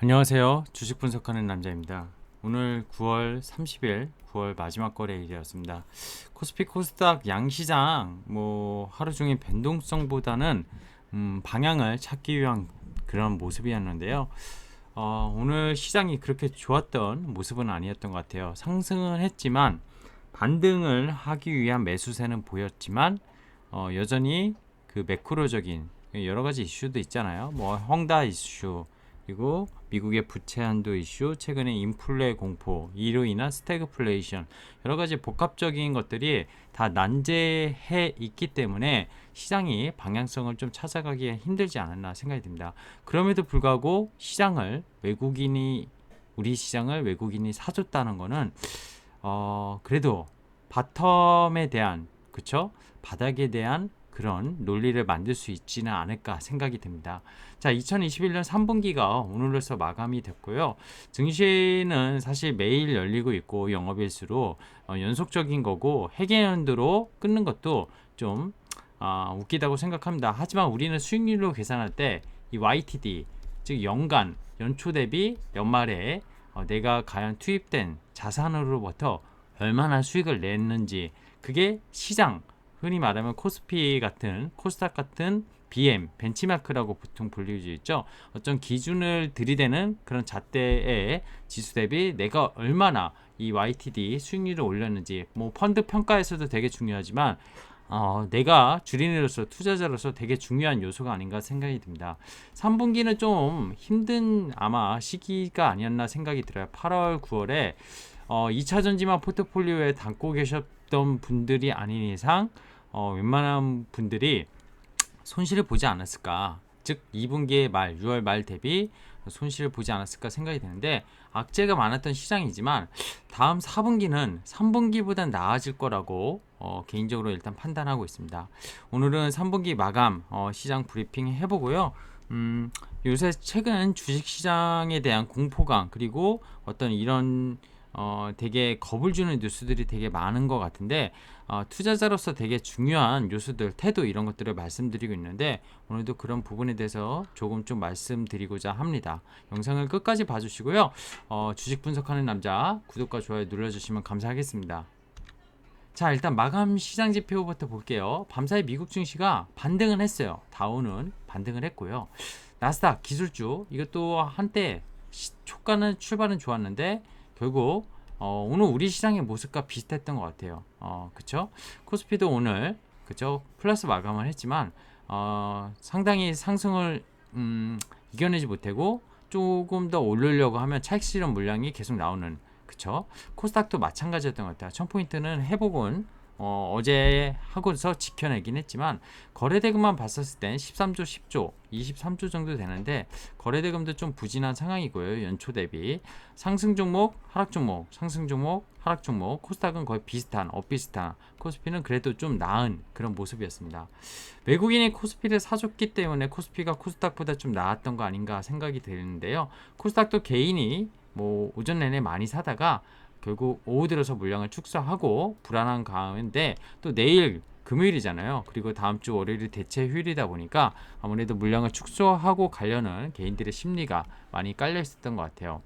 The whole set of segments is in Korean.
안녕하세요. 주식 분석하는 남자입니다. 오늘 9월 30일 9월 마지막 거래일이었습니다. 코스피 코스닥 양시장 하루 종일 변동성보다는 방향을 찾기 위한 그런 모습이었는데요. 오늘 시장이 그렇게 좋았던 모습은 아니었던 것 같아요. 상승은 했지만 반등을 하기 위한 매수세는 보였지만 여전히 그 매크로적인 여러 가지 이슈도 있잖아요. 헝다 이슈, 그리고 미국의 부채 한도 이슈, 최근에 인플레 공포, 이로 인한 스태그플레이션, 여러 가지 복합적인 것들이 다 난제해 있기 때문에 시장이 방향성을 좀 찾아가기에 힘들지 않았나 생각이 듭니다. 그럼에도 불구하고 우리 시장을 외국인이 사줬다는 거는 그래도 바텀에 대한, 그쵸? 바닥에 대한 그런 논리를 만들 수 있지는 않을까 생각이 듭니다. 자, 2021년 3분기가 오늘로서 마감이 됐고요. 증시는 사실 매일 열리고 있고 영업일수로 연속적인 거고 회계연도로 끊는 것도 좀 웃기다고 생각합니다. 하지만 우리는 수익률로 계산할 때 이 YTD, 즉 연초 대비 연말에 내가 과연 투입된 자산으로부터 얼마나 수익을 냈는지, 그게 시장, 흔히 말하면 코스닥 같은 BM, 벤치마크라고 보통 불리우지 있죠. 어떤 기준을 들이대는 그런 잣대의 지수 대비 내가 얼마나 이 YTD 수익률을 올렸는지, 펀드 평가에서도 되게 중요하지만 내가 주린이로서, 투자자로서 되게 중요한 요소가 아닌가 생각이 듭니다. 3분기는 좀 힘든 아마 시기가 아니었나 생각이 들어요. 8월, 9월에 2차 전지만 포트폴리오에 담고 계셨던 분들이 아닌 이상 웬만한 분들이 손실을 보지 않았을까, 즉 2분기의 말 6월 말 대비 손실을 보지 않았을까 생각이 드는데, 악재가 많았던 시장이지만 다음 4분기는 3분기보다 나아질 거라고 개인적으로 일단 판단하고 있습니다. 오늘은 3분기 마감 시장 브리핑 해보고요. 요새 최근 주식시장에 대한 공포감, 그리고 어떤 이런 되게 겁을 주는 뉴스들이 되게 많은 것 같은데, 투자자로서 되게 중요한 요소들, 태도, 이런 것들을 말씀드리고 있는데, 오늘도 그런 부분에 대해서 조금 좀 말씀드리고자 합니다. 영상을 끝까지 봐주시고요. 주식 분석하는 남자 구독과 좋아요 눌러주시면 감사하겠습니다. 자, 일단 마감 시장 지표부터 볼게요. 밤사이 미국 증시가 반등은 했어요. 다우는 반등을 했고요. 나스닥 기술주, 이것도 한때 초가는 출발은 좋았는데 결국 오늘 우리 시장의 모습과 비슷했던 것 같아요. 그쵸? 코스피도 오늘 그쵸? 플러스 마감을 했지만 상당히 상승을 이겨내지 못하고 조금 더 오르려고 하면 차익 실현 물량이 계속 나오는, 그쵸? 코스닥도 마찬가지였던 것 같아요. 1000포인트는 회복은 어제 하고서 지켜내긴 했지만, 거래대금만 봤었을 땐 13조, 10조, 23조 정도 되는데 거래대금도 좀 부진한 상황이고요. 연초 대비 상승 종목, 하락 종목, 상승 종목, 하락 종목, 코스닥은 거의 비슷한, 엇비슷한, 코스피는 그래도 좀 나은 그런 모습이었습니다. 외국인이 코스피를 사줬기 때문에 코스피가 코스닥보다 좀 나았던 거 아닌가 생각이 드는데요. 코스닥도 개인이 오전 내내 많이 사다가 결국 오후 들어서 물량을 축소하고 불안한 가운데, 또 내일 금요일이잖아요. 그리고 다음 주 월요일이 대체 휴일이다 보니까 아무래도 물량을 축소하고 가려는 개인들의 심리가 많이 깔려 있었던 것 같아요.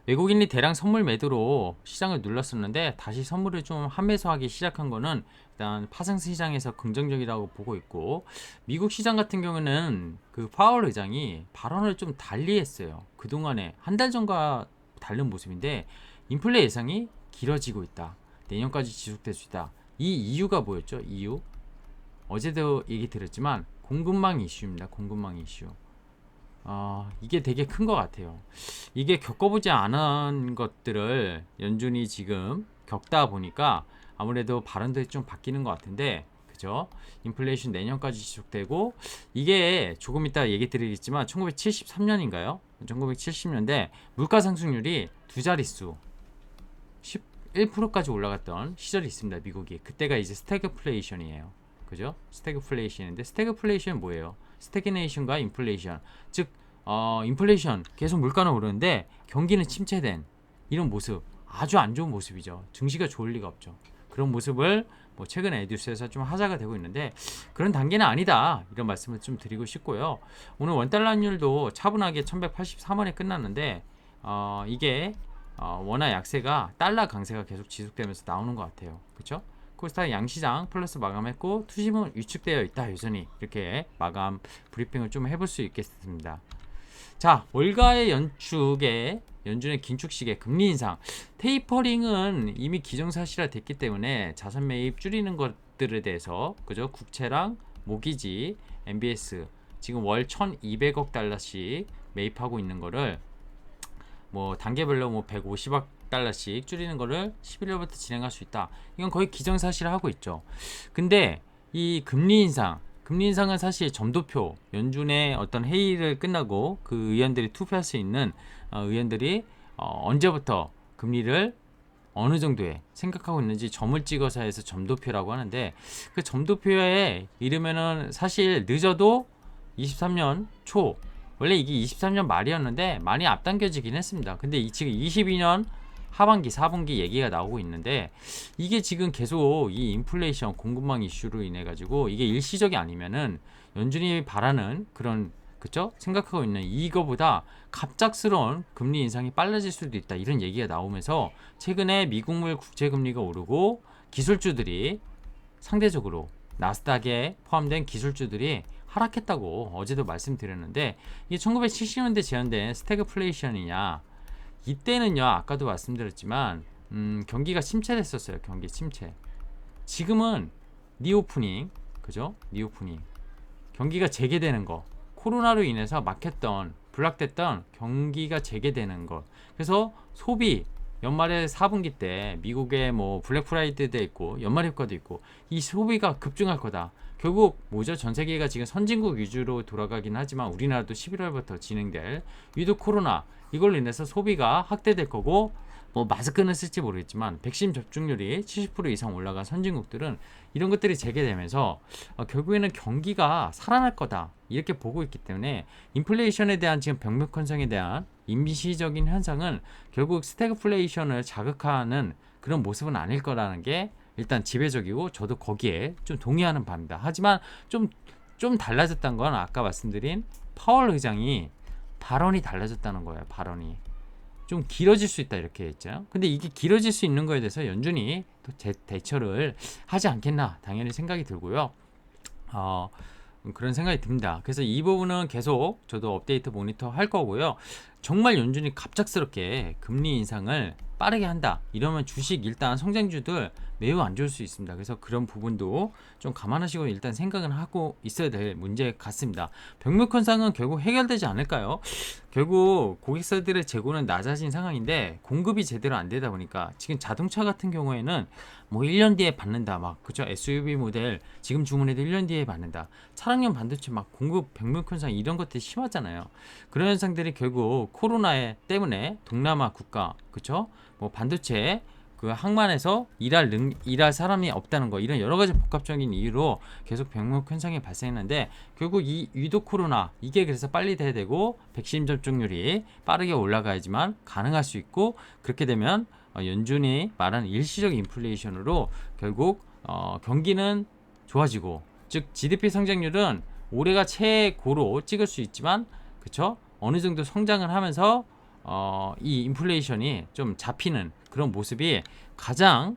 외국인이 대량 선물 매도로 시장을 눌렀었는데 다시 선물을 좀 환매수하기 시작한 거는 일단 파생 시장에서 긍정적이라고 보고 있고, 미국 시장 같은 경우는 그 파월 의장이 발언을 좀 달리했어요. 그동안에 한 달 전과 다른 모습인데, 인플레 예상이 길어지고 있다, 내년까지 지속될 수 있다. 이 이유가 뭐였죠? 이유, 어제도 얘기 드렸지만 공급망 이슈입니다. 공급망 이슈. 이게 되게 큰 것 같아요. 이게 겪어보지 않은 것들을 연준이 지금 겪다 보니까 아무래도 발언들이 좀 바뀌는 것 같은데, 그죠? 인플레이션 내년까지 지속되고, 이게 조금 이따 얘기 드리겠지만 1973년인가요? 1970년대 물가 상승률이 두 자릿수 11%까지 올라갔던 시절이 있습니다. 미국이. 그때가 이제 스태그플레이션이에요. 그죠? 스태그플레이션인데, 스태그플레이션 뭐예요? 스태그네이션과 인플레이션, 즉 인플레이션, 계속 물가는 오르는데 경기는 침체된 이런 모습, 아주 안 좋은 모습이죠. 증시가 좋을 리가 없죠. 그런 모습을 뭐 최근에 뉴스에서 좀 화제가 되고 있는데 그런 단계는 아니다 이런 말씀을 좀 드리고 싶고요. 오늘 원달러율도 차분하게 1183원에 끝났는데 이게 원화 약세가 달러 강세가 계속 지속되면서 나오는 것 같아요. 그렇죠? 코스닥 양시장 플러스 마감했고 투심은 위축되어 있다 여전히 이렇게 마감 브리핑을 좀 해볼 수 있겠습니다. 자, 월가의 연준의 긴축 시계 금리 인상 테이퍼링은 이미 기정사실화 됐기 때문에 자산 매입 줄이는 것들에 대해서 그죠? 국채랑 모기지 MBS 지금 월 1,200억 달러씩 매입하고 있는 거를 뭐 단계별로 뭐 150억 달러씩 줄이는 거를 11월부터 진행할 수 있다. 이건 거의 기정사실화하고 있죠. 근데 이 금리 인상은 사실 점도표 연준의 어떤 회의를 끝나고 그 의원들이 투표할 수 있는 의원들이 언제부터 금리를 어느 정도에 생각하고 있는지 점을 찍어서 해서 점도표라고 하는데 그 점도표에 이르면은 사실 늦어도 23년 초 원래 이게 23년 말이었는데 많이 앞당겨지긴 했습니다. 근데 지금 22년 하반기 4분기 얘기가 나오고 있는데 이게 지금 계속 이 인플레이션 공급망 이슈로 인해 가지고 이게 일시적이 아니면은 연준이 바라는 그런 그쵸? 생각하고 있는 이거보다 갑작스러운 금리 인상이 빨라질 수도 있다 이런 얘기가 나오면서 최근에 미국물 국채금리가 오르고 기술주들이 상대적으로 나스닥에 포함된 기술주들이 하락했다고 어제도 말씀드렸는데 이게 1970년대 제한된 스태그플레이션이냐 이때는요 아까도 말씀드렸지만 경기가 침체됐었어요. 경기 침체. 지금은 리오프닝 그죠? 리오프닝 경기가 재개되는 거 코로나로 인해서 막혔던 불락됐던 경기가 재개되는 것 그래서 소비 연말에 4분기 때 미국에 뭐 블랙 프라이데이도 있고 연말 효과도 있고 이 소비가 급증할 거다. 결국 뭐죠? 전 세계가 지금 선진국 위주로 돌아가긴 하지만 우리나라도 11월부터 진행될 위드 코로나 이걸로 인해서 소비가 확대될 거고 뭐 마스크는 쓸지 모르겠지만 백신 접종률이 70% 이상 올라간 선진국들은 이런 것들이 재개되면서 결국에는 경기가 살아날 거다 이렇게 보고 있기 때문에 인플레이션에 대한 지금 병목 현상에 대한 임시적인 현상은 결국 스태그플레이션을 자극하는 그런 모습은 아닐 거라는 게 일단 지배적이고 저도 거기에 좀 동의하는 바입니다. 하지만 좀 달라졌다는 건 아까 말씀드린 파월 의장이 발언이 달라졌다는 거예요. 발언이 좀 길어질 수 있다 이렇게 했죠. 근데 이게 길어질 수 있는 거에 대해서 연준이 또 대처를 하지 않겠나 당연히 생각이 들고요. 그런 생각이 듭니다. 그래서 이 부분은 계속 저도 업데이트 모니터 할 거고요. 정말 연준이 갑작스럽게 금리 인상을 빠르게 한다 이러면 주식 일단 성장주들 매우 안 좋을 수 있습니다. 그래서 그런 부분도 좀 감안하시고 일단 생각은 하고 있어야 될 문제 같습니다. 병목 현상은 결국 해결되지 않을까요? 결국 고객사들의 재고는 낮아진 상황인데 공급이 제대로 안 되다 보니까 지금 자동차 같은 경우에는 뭐 1년 뒤에 받는다 막 그죠? SUV 모델 지금 주문해도 1년 뒤에 받는다. 차량용 반도체 막 공급 병목 현상 이런 것들이 심하잖아요. 그런 현상들이 결국 코로나 때문에 동남아 국가 그쵸? 뭐 반도체 그 항만에서 일할 사람이 없다는 거 이런 여러 가지 복합적인 이유로 계속 병목 현상이 발생했는데 결국 이 위드 코로나 이게 그래서 빨리 돼야 되고 백신 접종률이 빠르게 올라가야지만 가능할 수 있고 그렇게 되면 연준이 말하는 일시적 인플레이션으로 결국 경기는 좋아지고 즉 GDP 성장률은 올해가 최고로 찍을 수 있지만 그쵸? 어느 정도 성장을 하면서 이 인플레이션이 좀 잡히는 그런 모습이 가장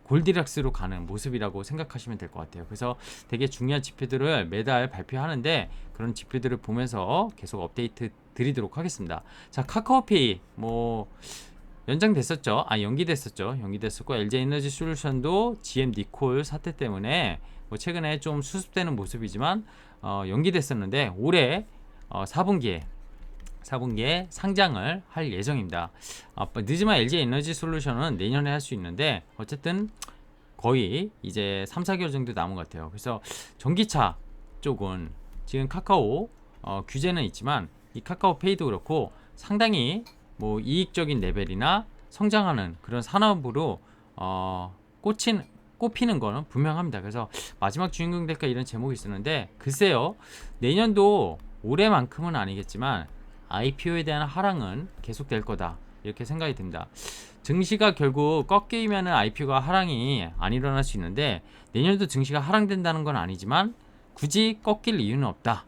골디락스로 가는 모습이라고 생각하시면 될 것 같아요. 그래서 되게 중요한 지표들을 매달 발표하는데 그런 지표들을 보면서 계속 업데이트 드리도록 하겠습니다. 자, 카카오페이 뭐 연장됐었죠. 연기됐었고 LG에너지 솔루션도 GM 니콜 사태 때문에 뭐 최근에 좀 수습되는 모습이지만 연기됐었는데 올해 4분기에 상장을 할 예정입니다. 늦으면 LG에너지 솔루션은 내년에 할 수 있는데 어쨌든 거의 이제 3-4개월 정도 남은 것 같아요. 그래서 전기차 쪽은 지금 카카오 규제는 있지만 이 카카오페이도 그렇고 상당히 뭐 이익적인 레벨이나 성장하는 그런 산업으로 꼽히는 거는 분명합니다. 그래서 마지막 주인공 될까 이런 제목이 있었는데 글쎄요 내년도 올해만큼은 아니겠지만 IPO에 대한 하락은 계속될 거다 이렇게 생각이 듭니다. 증시가 결국 꺾이면은 IPO가 하락이 안 일어날 수 있는데 내년도 증시가 하락된다는 건 아니지만 굳이 꺾일 이유는 없다.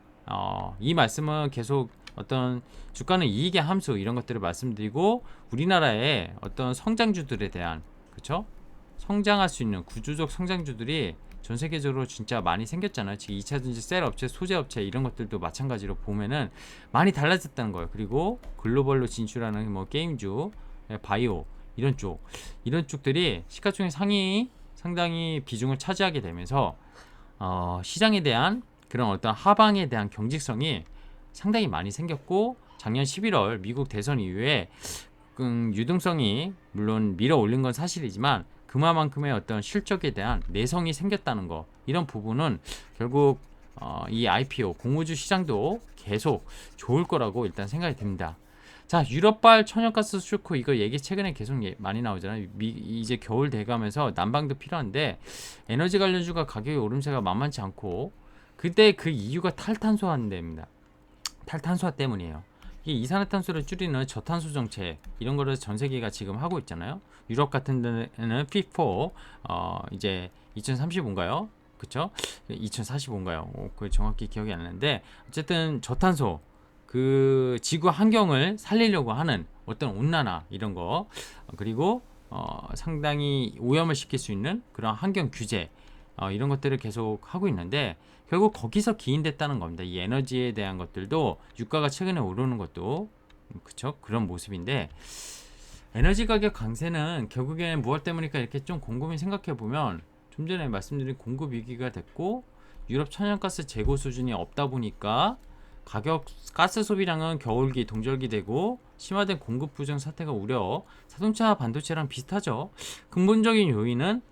이 말씀은 계속 어떤 주가는 이익의 함수 이런 것들을 말씀드리고 우리나라의 어떤 성장주들에 대한 그쵸? 성장할 수 있는 구조적 성장주들이 전 세계적으로 진짜 많이 생겼잖아요. 지금 2차전지 셀 업체, 소재 업체 이런 것들도 마찬가지로 보면은 많이 달라졌다는 거예요. 그리고 글로벌로 진출하는 뭐 게임주, 바이오 이런 쪽들이 시가총액 상위 상당히 비중을 차지하게 되면서 시장에 대한 그런 어떤 하방에 대한 경직성이 상당히 많이 생겼고 작년 11월 미국 대선 이후에 유동성이 물론 밀어 올린 건 사실이지만 그만큼의 어떤 실적에 대한 내성이 생겼다는 거 이런 부분은 결국 이 IPO 공모주 시장도 계속 좋을 거라고 일단 생각이 듭니다. 자, 유럽발 천연가스 수출코 이거 얘기 최근에 계속 많이 나오잖아요. 이제 겨울 돼가면서 난방도 필요한데 에너지 관련주가 가격이 오름세가 만만치 않고 그때 그 이유가 탈탄소화인데입니다. 탈탄소화 때문이에요. 이 이산화탄소를 줄이는 저탄소 정책 이런 거를 전 세계가 지금 하고 있잖아요. 유럽 같은 데는 P4 이제 2035인가요? 그쵸? 2045인가요? 그 정확히 기억이 안 나는데 어쨌든 저탄소 그 지구 환경을 살리려고 하는 어떤 온난화 이런 거 그리고 상당히 오염을 시킬 수 있는 그런 환경 규제 이런 것들을 계속 하고 있는데 결국 거기서 기인됐다는 겁니다. 이 에너지에 대한 것들도 유가가 최근에 오르는 것도 그쵸? 그런 모습인데 에너지 가격 강세는 결국엔 무엇 때문일까 이렇게 좀 곰곰이 생각해 보면 좀 전에 말씀드린 공급 위기가 됐고 유럽 천연가스 재고 수준이 없다 보니까 가격 가스 소비량은 겨울기 동절기 되고 심화된 공급 부정 사태가 우려 자동차 반도체랑 비슷하죠. 근본적인 요인은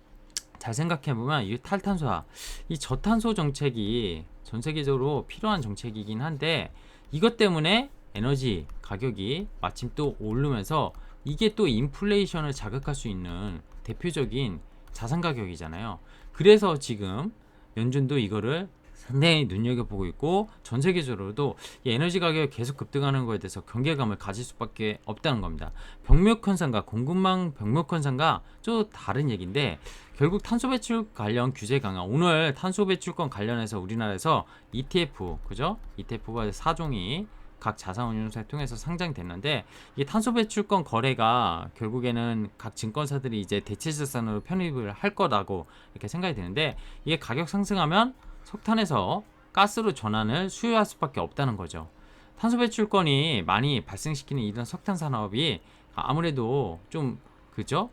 잘 생각해보면 이 탈탄소화 이 저탄소 정책이 전 세계적으로 필요한 정책이긴 한데 이것 때문에 에너지 가격이 마침 또 오르면서 이게 또 인플레이션을 자극할 수 있는 대표적인 자산 가격이잖아요. 그래서 지금 연준도 이거를 상당히 눈여겨보고 있고 전 세계적으로도 이 에너지 가격이 계속 급등하는 것에 대해서 경계감을 가질 수밖에 없다는 겁니다. 병목 현상과 공급망 병목 현상과 좀 다른 얘기인데 결국 탄소 배출 관련 규제 강화 오늘 탄소 배출권 관련해서 우리나라에서 ETF 그죠? ETF가 4종이 각 자산운용사를 통해서 상장됐는데 이 탄소 배출권 거래가 결국에는 각 증권사들이 이제 대체자산으로 편입을 할 거라고 이렇게 생각이 되는데 이게 가격 상승하면 석탄에서 가스로 전환을 수요할 수밖에 없다는 거죠. 탄소 배출권이 많이 발생시키는 이런 석탄 산업이 아무래도 좀 그죠?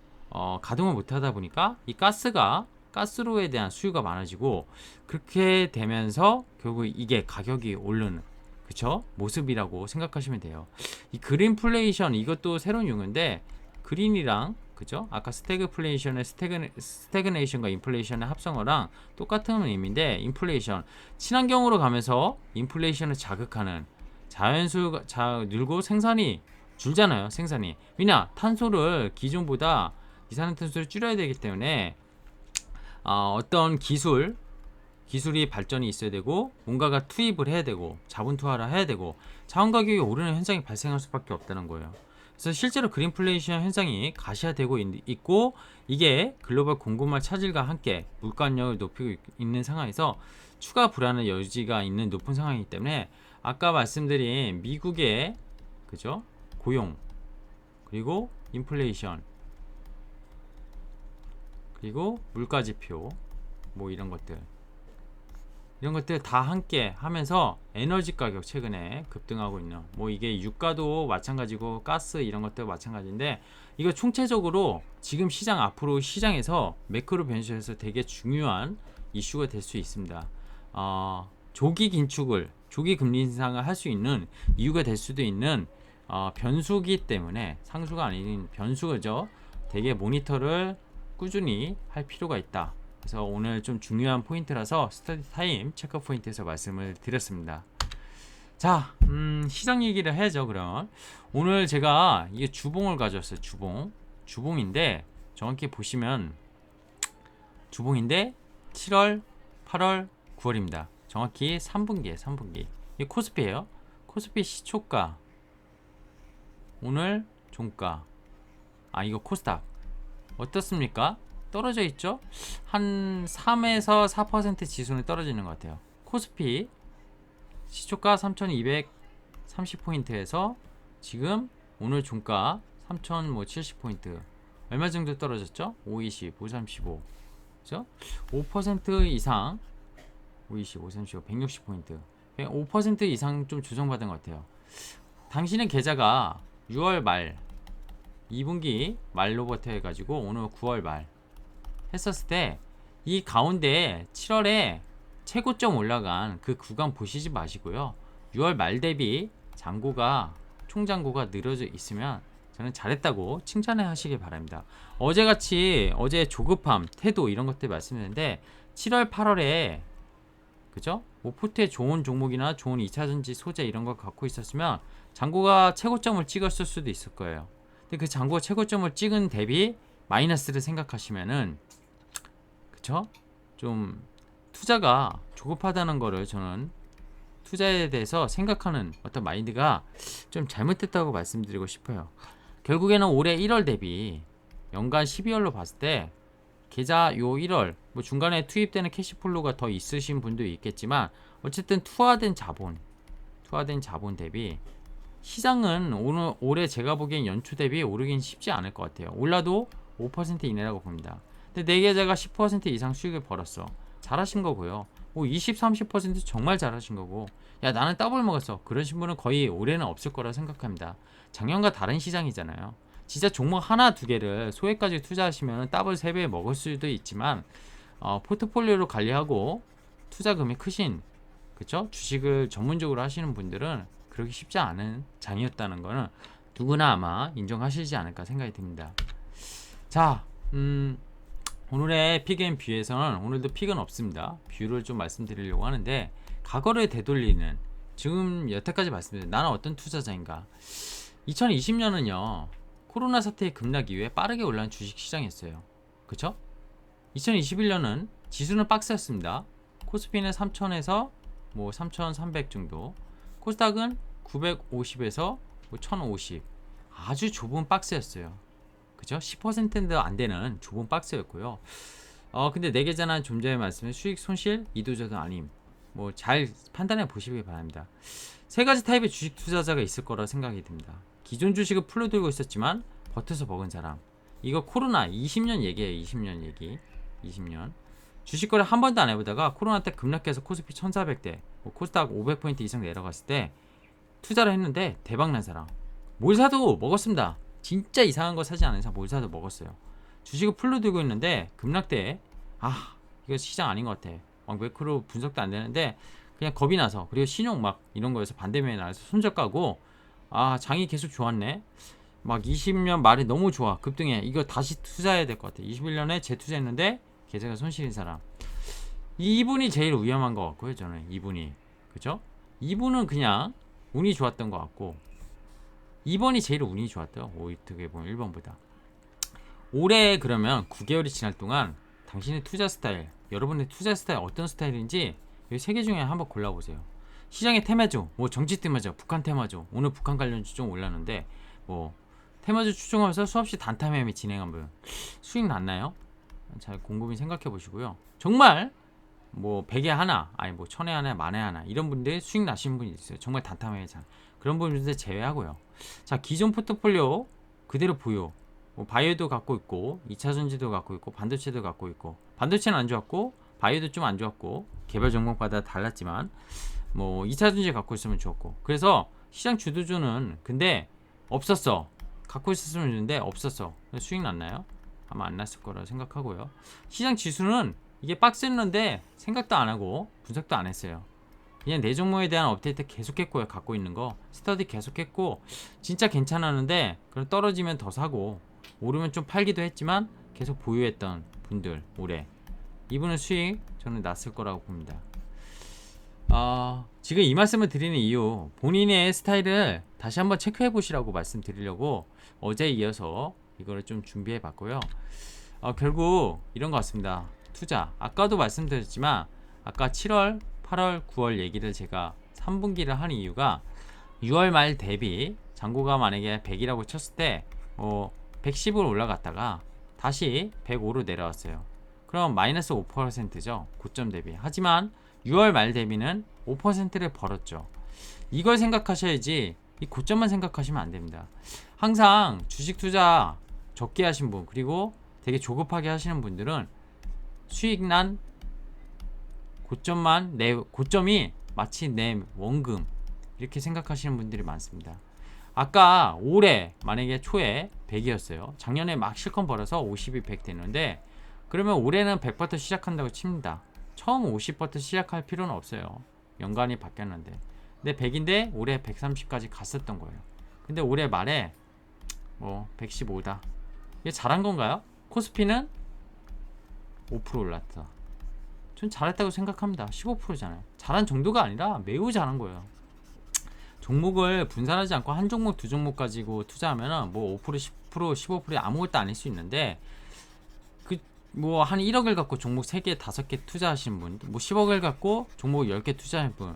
가동을 못하다 보니까 이 가스로에 대한 수요가 많아지고 그렇게 되면서 결국 이게 가격이 오르는 그쵸? 모습이라고 생각하시면 돼요. 이 그린플레이션 이것도 새로운 용어인데 그린이랑 그죠? 아까 스태그플레이션의 스태그네이션과 인플레이션의 합성어랑 똑같은 의미인데 인플레이션 친환경으로 가면서 인플레이션을 자극하는 자연수가 늘고 생산이 줄잖아요. 생산이 왜냐 탄소를 기존보다 이산화탄소를 줄여야 되기 때문에 어떤 기술이 발전이 있어야 되고 뭔가가 투입을 해야 되고 자본 투하를 해야 되고 자원 가격이 오르는 현상이 발생할 수밖에 없다는 거예요. 그래서 실제로 그린플레이션 현상이 가시화되고 있고 이게 글로벌 공급망 차질과 함께 물가 압력을 높이고 있는 상황에서 추가 불안의 여지가 있는 높은 상황이기 때문에 아까 말씀드린 미국의 그죠? 고용 그리고 인플레이션 그리고 물가 지표 뭐 이런 것들 다 함께 하면서 에너지 가격 최근에 급등하고 있는 뭐 이게 유가도 마찬가지고 가스 이런 것도 마찬가지인데 이거 총체적으로 지금 시장 앞으로 시장에서 매크로 변수에서 되게 중요한 이슈가 될 수 있습니다. 조기 금리 인상을 할 수 있는 이유가 될 수도 있는 변수기 때문에 상수가 아닌 변수죠. 되게 모니터를 꾸준히 할 필요가 있다. 그래서 오늘 좀 중요한 포인트라서 스터디 타임 체크 포인트에서 말씀을 드렸습니다. 자, 시장 얘기를 해야죠. 그럼 오늘 제가 이게 주봉을 가져왔어요. 주봉인데 정확히 보시면 주봉인데 7월, 8월, 9월입니다. 정확히 3분기. 이 코스피예요. 코스피 시초가 오늘 종가 이거 코스닥 어떻습니까? 떨어져 있죠? 한 3에서 4% 지수는 떨어지는 것 같아요. 코스피 시초가 3230포인트에서 지금 오늘 종가 3070포인트 얼마 정도 떨어졌죠? 520, 535 그죠? 5% 이상 520, 535, 160포인트 5% 이상 좀 조정받은 것 같아요. 당신의 계좌가 6월 말 2분기 말로부터 해가지고 오늘 9월 말 했었을 때 이 가운데 7월에 최고점 올라간 그 구간 보시지 마시고요. 6월 말 대비 잔고가 총잔고가 늘어져 있으면 저는 잘했다고 칭찬해 하시길 바랍니다. 어제같이 어제 조급함, 태도 이런 것들 말씀드렸는데 7월, 8월에 그죠? 뭐 포트에 좋은 종목이나 좋은 2차전지 소재 이런 거 갖고 있었으면 잔고가 최고점을 찍었을 수도 있을 거예요. 근데 그 잔고가 최고점을 찍은 대비 마이너스를 생각하시면은 그쵸? 좀 투자가 조급하다는 거를 저는 투자에 대해서 생각하는 어떤 마인드가 좀 잘못됐다고 말씀드리고 싶어요. 결국에는 올해 1월 대비 연간 12월로 봤을 때 계좌 요 1월 뭐 중간에 투입되는 캐시플로우가 더 있으신 분도 있겠지만 어쨌든 투하된 자본 대비 시장은 올해 제가 보기엔 연초 대비 오르긴 쉽지 않을 것 같아요. 올라도 5% 이내라고 봅니다. 근데 내 계좌가 10% 이상 수익을 벌었어. 잘하신 거고요. 뭐 20, 30% 정말 잘하신 거고 야 나는 더블 먹었어. 그러신 분은 거의 올해는 없을 거라 생각합니다. 작년과 다른 시장이잖아요. 진짜 종목 하나 두 개를 소액까지 투자하시면 더블 3배 먹을 수도 있지만 포트폴리오로 관리하고 투자금이 크신 그쵸? 주식을 전문적으로 하시는 분들은 그렇게 쉽지 않은 장이었다는 거는 누구나 아마 인정하시지 않을까 생각이 듭니다. 자, 오늘의 픽앤뷰에서는 오늘도 픽은 없습니다. 뷰를 좀 말씀드리려고 하는데 과거를 되돌리는 지금 여태까지 말씀드린 나는 어떤 투자자인가 2020년은요 코로나 사태의 급락 이후에 빠르게 올라간 주식시장이었어요. 그쵸? 2021년은 지수는 박스였습니다. 코스피는 3000에서 뭐 3300 정도 코스닥은 950에서 뭐 1050 아주 좁은 박스였어요. 그죠? 10%도 안 되는 좁은 박스였고요. 근데 내 계좌는 좀 전에 말씀드린 수익 손실 이도저도 아님. 뭐 잘 판단해 보시기 바랍니다. 세 가지 타입의 주식 투자자가 있을 거라 생각이 듭니다. 기존 주식을 풀로 들고 있었지만 버텨서 먹은 사람. 이거 코로나 20년 얘기예요. 20년 얘기. 20년. 주식 거래 한 번도 안 해보다가 코로나 때 급락해서 코스피 1400대, 뭐 코스닥 500포인트 이상 내려갔을 때 투자를 했는데 대박 난 사람. 뭘 사도 먹었습니다. 진짜 이상한 거 사지 않은 이상 뭘 사도 먹었어요. 주식을 풀로 들고 있는데 급락 때 이거 시장 아닌 것 같아. 막 매크로 분석도 안 되는데 그냥 겁이 나서 그리고 신용 막 이런 거에서 반대면에 나와서 손절 까고 장이 계속 좋았네. 막 20년 말에 너무 좋아 급등해. 이거 다시 투자해야 될 것 같아. 21년에 재투자했는데 계좌가 손실인 사람. 이분이 제일 위험한 것 같고요. 저는 이분이 그죠? 이분은 그냥 운이 좋았던 것 같고 2번이 제일 운이 좋았대요. 어떻게 보면 1번보다. 올해 그러면 9개월이 지날 동안 당신의 투자 스타일, 여러분의 투자 스타일 어떤 스타일인지 이 세 개 중에 한번 골라보세요. 시장의 테마주, 뭐 정치 테마주, 북한 테마주, 오늘 북한 관련주 좀 올랐는데 뭐 테마주 추종하면서 수없이 단타 매매 진행한 분 수익 났나요? 잘 곰곰이 생각해 보시고요. 정말 뭐 100에 하나, 아니 뭐 1000에 하나, 만에 하나 이런 분들 수익 나신 분이 있어요. 정말 단타 매매 잘 그런 분들 제외하고요. 자, 기존 포트폴리오 그대로 보유. 뭐 바이오도 갖고 있고 2차전지도 갖고 있고 반도체도 갖고 있고 반도체는 안 좋았고 바이오도 좀 안 좋았고 개별 종목마다 달랐지만 뭐 2차전지 갖고 있으면 좋았고 그래서 시장 주도주는 근데 없었어. 갖고 있었으면 좋은데 없었어. 수익 났나요? 아마 안 났을 거라 생각하고요. 시장 지수는 이게 박스였는데 생각도 안 하고 분석도 안 했어요. 그냥 내 종목에 대한 업데이트 계속했고요. 갖고 있는 거 스터디 계속했고 진짜 괜찮았는데 그럼 떨어지면 더 사고 오르면 좀 팔기도 했지만 계속 보유했던 분들 올해 이분은 수익 저는 났을 거라고 봅니다. 지금 이 말씀을 드리는 이유 본인의 스타일을 다시 한번 체크해 보시라고 말씀드리려고 어제에 이어서 이거를 좀 준비해 봤고요. 결국 이런 것 같습니다. 투자 아까도 말씀드렸지만 아까 7월 8월 9월 얘기를 제가 3분기를 한 이유가 6월 말 대비 잔고가 만약에 100이라고 쳤을 때 110으로 올라갔다가 다시 105로 내려왔어요. 그럼 마이너스 5%죠. 고점 대비. 하지만 6월 말 대비는 5%를 벌었죠. 이걸 생각하셔야지 이 고점만 생각하시면 안 됩니다. 항상 주식 투자 적게 하신 분, 그리고 되게 조급하게 하시는 분들은 수익 난 고점이 마치 내 원금 이렇게 생각하시는 분들이 많습니다. 아까 올해 만약에 초에 100이었어요. 작년에 막 실컷 벌어서 50이 100 됐는데, 그러면 올해는 100부터 시작한다고 칩니다. 처음 50부터 시작할 필요는 없어요. 연간이 바뀌었는데. 근데 100인데 올해 130까지 갔었던 거예요. 근데 올해 말에 뭐 115다. 이게 잘한 건가요? 코스피는 5% 올랐다. 전 잘했다고 생각합니다. 15%잖아요. 잘한 정도가 아니라 매우 잘한 거예요. 종목을 분산하지 않고 한 종목, 두 종목 가지고 투자하면은 뭐 5%, 10%, 15% 아무것도 아닐 수 있는데, 그 뭐 한 1억을 갖고 종목 3개, 5개 투자하신 분, 뭐 10억을 갖고 종목 10개 투자하신 분,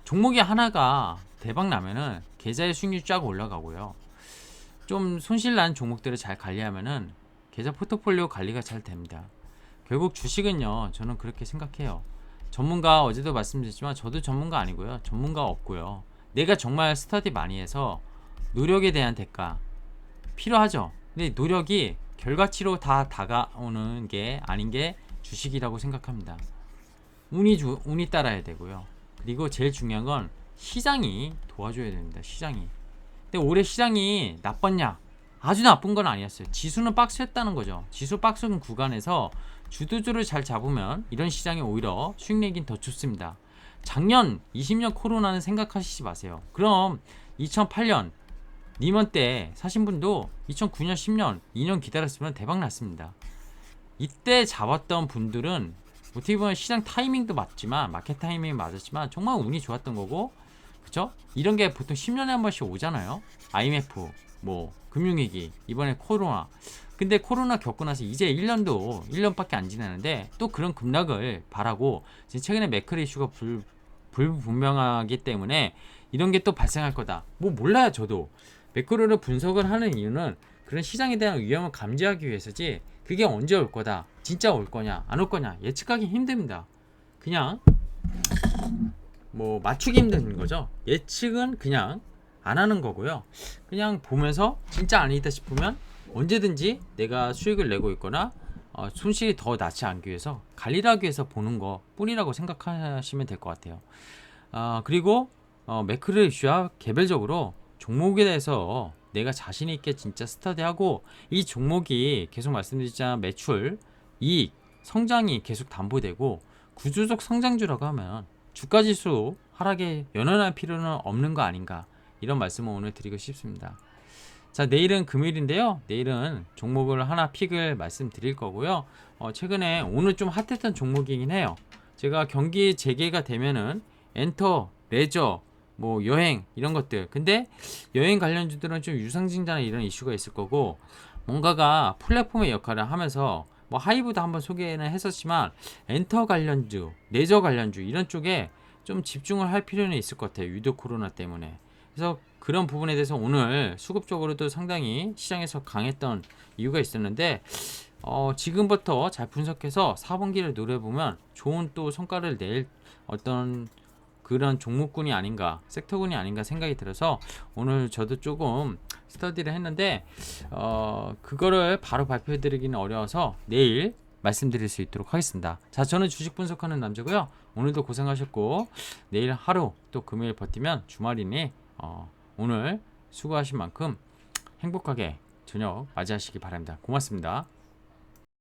종목이 하나가 대박 나면은 계좌의 수익률 쫙 올라가고요. 좀 손실 난 종목들을 잘 관리하면은 계좌 포트폴리오 관리가 잘 됩니다. 결국 주식은요, 저는 그렇게 생각해요. 전문가, 어제도 말씀드렸지만 저도 전문가 아니고요. 전문가 없고요. 내가 정말 스터디 많이 해서 노력에 대한 대가 필요하죠. 근데 노력이 결과치로 다 다가오는 게 아닌 게 주식이라고 생각합니다. 운이 따라야 되고요. 그리고 제일 중요한 건 시장이 도와줘야 됩니다. 시장이. 근데 올해 시장이 나빴냐? 아주 나쁜 건 아니었어요. 지수는 박스였다는 거죠. 지수 박스 구간에서 주도주를 잘 잡으면 이런 시장이 오히려 수익 내긴 더 좋습니다. 작년 20년 코로나는 생각하시지 마세요. 그럼 2008년 리먼 때 사신 분도 2009년 10년 2년 기다렸으면 대박 났습니다. 이때 잡았던 분들은 어떻게 보면 시장 타이밍도 맞지만, 마켓 타이밍이 맞았지만 정말 운이 좋았던 거고, 그쵸? 이런 게 보통 10년에 한 번씩 오잖아요. IMF, 뭐 금융위기, 이번에 코로나. 근데 코로나 겪고 나서 이제 1년밖에 안 지나는데 또 그런 급락을 바라고, 최근에 매크로 이슈가 불분명하기 때문에 이런 게 또 발생할 거다. 뭐 몰라요. 저도 매크로를 분석을 하는 이유는 그런 시장에 대한 위험을 감지하기 위해서지, 그게 언제 올 거다, 진짜 올 거냐 안 올 거냐 예측하기 힘듭니다. 그냥 뭐 맞추기 힘든 거죠. 예측은 그냥 안 하는 거고요. 그냥 보면서 진짜 아니다 싶으면 언제든지 내가 수익을 내고 있거나 손실이 더 나지 않기 위해서 관리를 하기 위해서 보는 거 뿐이라고 생각하시면 될 것 같아요. 그리고 매크로 이슈와 개별적으로 종목에 대해서 내가 자신 있게 진짜 스터디하고, 이 종목이 계속 말씀드리자 매출, 이익, 성장이 계속 담보되고 구조적 성장주라고 하면 주가지수 하락에 연연할 필요는 없는 거 아닌가, 이런 말씀을 오늘 드리고 싶습니다. 자, 내일은 금요일인데요. 내일은 종목을 하나 픽을 말씀드릴 거고요. 최근에 오늘 좀 핫했던 종목이긴 해요. 제가 경기 재개가 되면은 엔터, 레저, 뭐 여행 이런 것들, 근데 여행 관련주들은 좀 유상증자나 이런 이슈가 있을 거고, 뭔가가 플랫폼의 역할을 하면서 뭐 하이브도 한번 소개는 했었지만 엔터 관련주, 레저 관련주 이런 쪽에 좀 집중을 할 필요는 있을 것 같아요. 위드 코로나 때문에. 그래서 그런 부분에 대해서 오늘 수급적으로도 상당히 시장에서 강했던 이유가 있었는데, 지금부터 잘 분석해서 4분기를 노려보면 좋은 또 성과를 낼 어떤 그런 종목군이 아닌가, 섹터군이 아닌가 생각이 들어서 오늘 저도 조금 스터디를 했는데, 그거를 바로 발표해 드리기는 어려워서 내일 말씀드릴 수 있도록 하겠습니다. 자, 저는 주식 분석하는 남자고요. 오늘도 고생하셨고, 내일 하루 또 금요일 버티면 주말이니 오늘 수고하신 만큼 행복하게 저녁 맞이하시기 바랍니다. 고맙습니다.